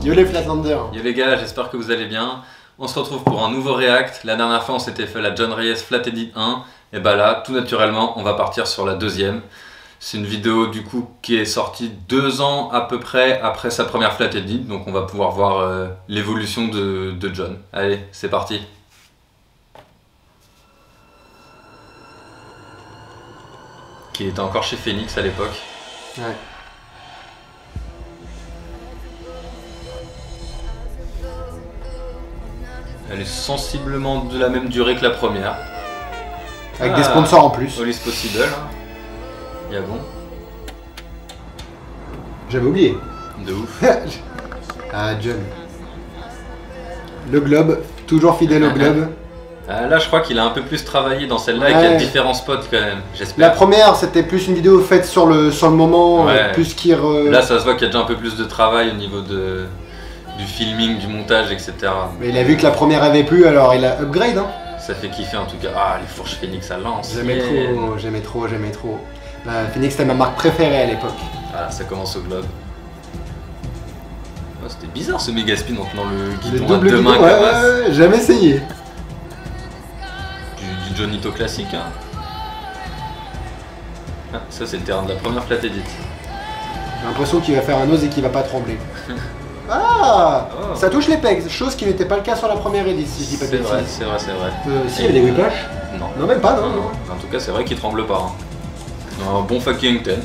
Yo les Flatlanders. Yo les gars, j'espère que vous allez bien. On se retrouve pour un nouveau React. La dernière fois on s'était fait la John Reyes Flat Edit 1. Et bah là, tout naturellement, on va partir sur la deuxième. C'est une vidéo du coup qui est sortie 2 ans à peu près après sa première Flat Edit. Donc on va pouvoir voir l'évolution de John. Allez, c'est parti. Qui était encore chez Phoenix à l'époque. Ouais. Elle est sensiblement de la même durée que la première. Avec des sponsors en plus. All is possible. Il y a bon. J'avais oublié. De ouf. Ah, John. Le globe, toujours fidèle au globe. Là, je crois qu'il a un peu plus travaillé dans celle-là et Ouais. qu'il y a différents spots quand même, j'espère. La première, c'était plus une vidéo faite sur le moment, Ouais. plus qu'il... Là, ça se voit qu'il y a déjà un peu plus de travail au niveau du filming, du montage, etc. Mais il a vu que la première avait plu, alors il a upgrade. Hein. Ça fait kiffer en tout cas. Ah, les fourches Phoenix à lance. J'aimais trop. Phoenix, c'était ma marque préférée à l'époque. Ah, ça commence au globe. Oh, c'était bizarre ce méga spin en tenant le Le guidon à double deux guidon, mains ouais, comme as. ouais, jamais essayé. Du Johnito classique. Hein. Ah, ça, c'est le terrain de la première Flat Edit. J'ai l'impression qu'il va faire un ose et qu'il va pas trembler. Ah, Oh. ça touche les pegs, chose qui n'était pas le cas sur la première édition, si je dis pas de C'est vrai, bêtises. c'est vrai, c'est vrai. Si, il y avait des whiplash. Non. Non, même pas, non. En tout cas, c'est vrai qu'il tremble pas. Hein. Un bon fucking 10. Ouais,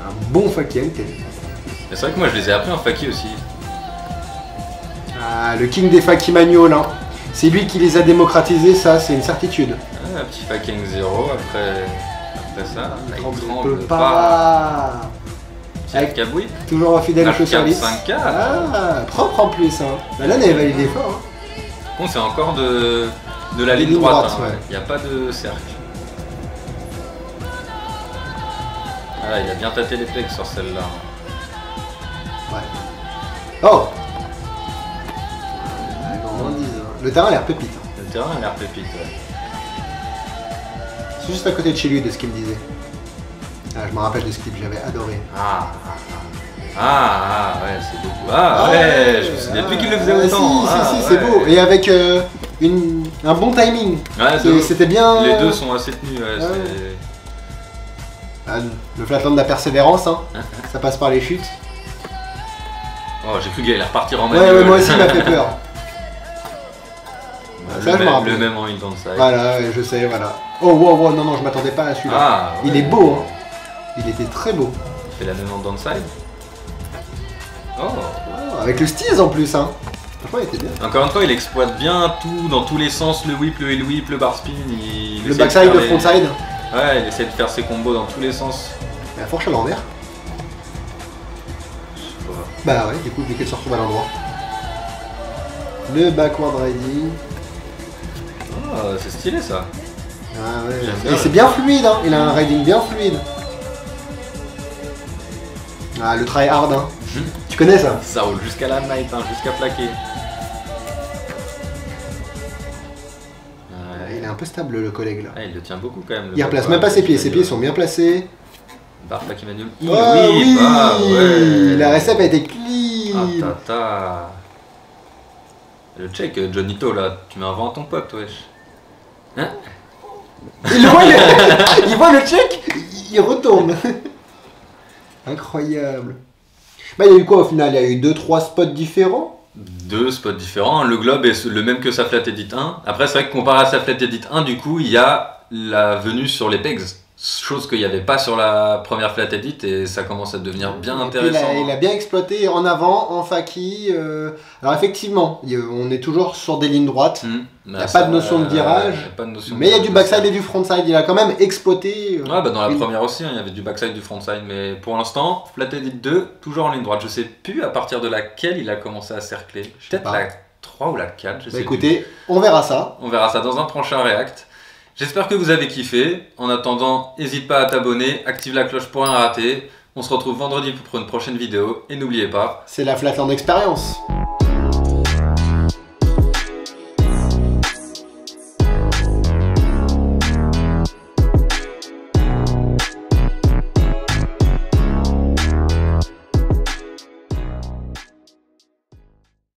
un bon fucking. C'est vrai que moi je les ai appris en faki aussi. Ah, le king des faki manuals, hein. C'est lui qui les a démocratisés, ça, c'est une certitude. Ah, un petit fucking 0 après ça. Là, il On tremble peut pas. pas. Avec Kabouille. Toujours fidèle au Flash chaussures cam lisses. 5K. Ah, propre en plus, hein. La lane est validée fort, hein. Par contre, c'est encore de la ligne Ligne droite. droite, ouais. Il n'y a pas de cercle. Ah, il a bien tâté les pecs sur celle-là. Ouais. Oh. Le terrain a l'air pépite. Hein. Le terrain a l'air pépite. Ouais. C'est juste à côté de chez lui, de ce qu'il me disait. Ah, je me rappelle de ce clip, j'avais adoré. Ouais, c'est beaucoup. Ah, ouais, je me souviens plus qu'il le faisait autant. Si, Ah, c'est ouais. beau. Et avec un bon timing. Ouais, C'était bien. Les deux sont assez tenus. Ouais, Ouais. Ah, le Flatland de la persévérance, hein. Ça passe par les chutes. Oh, j'ai cru qu'il allait repartir en Ouais, manuel. moi aussi, il m'a fait peur. Ça, je me rappelle. Le même en dans ça. Voilà, ouais, je sais, voilà. Oh, wow, non, je m'attendais pas à celui-là. Ah, ouais. Il est beau, hein. Il était très beau. Il fait la même en downside. Oh. Oh, avec le steez en plus, hein. Franchement, il était bien. Encore une fois, il exploite bien tout, dans tous les sens, le whip, le whip, le bar spin. Il Le essaie de backside, faire le les- frontside. Ouais, il essaie de faire ses combos dans tous les sens. La fourche à l'envers. Je sais pas. Bah ouais, du coup, vu qu'elle se retrouve à l'endroit. Le backward riding. Oh, c'est stylé ça. Ah ouais. J'aime bien, Et c'est bien fluide, hein. Il a un riding bien fluide. Ah, le try hard, hein. Tu connais ça? Ça roule jusqu'à la night, hein, jusqu'à plaquer. Il est un peu stable, le collègue, là. Ah, il le tient beaucoup quand même. le Il replace Bakwa, même pas ses pieds. Ses Emmanuel. pieds sont bien placés. Bar Faki Manuel. Oh, oui, bah ouais. la recette a été Ah, clean. tata. Le check, Johnito là, tu m'inventes ton pote, wesh. Hein? Il voit il voit le check, il retourne. Incroyable. Bah, il y a eu quoi au final? Il y a eu 2-3 spots différents. 2 spots différents, le globe est le même que sa Flat Edit 1. Après, c'est vrai que comparé à sa Flat Edit 1, du coup, il y a la venue sur les pegs. Chose qu'il n'y avait pas sur la première Flat Edit et ça commence à devenir bien Et puis, intéressant. il a bien exploité en avant, en faki. Alors effectivement, on est toujours sur des lignes droites. Il y a pas de notion de virage, Mais il y a du backside et du frontside. Il a quand même exploité. Ouais, bah dans la première aussi, hein, il y avait du backside, du frontside. Mais pour l'instant, Flat Edit 2, toujours en ligne droite. Je sais plus à partir de laquelle il a commencé à cercler. Peut-être pas. la 3 ou la 4, je sais plus. Écoutez, on verra ça. On verra ça dans un prochain React. J'espère que vous avez kiffé. En attendant, n'hésite pas à t'abonner, active la cloche pour rien rater. On se retrouve vendredi pour une prochaine vidéo. Et n'oubliez pas, C'est la Flatland Experience.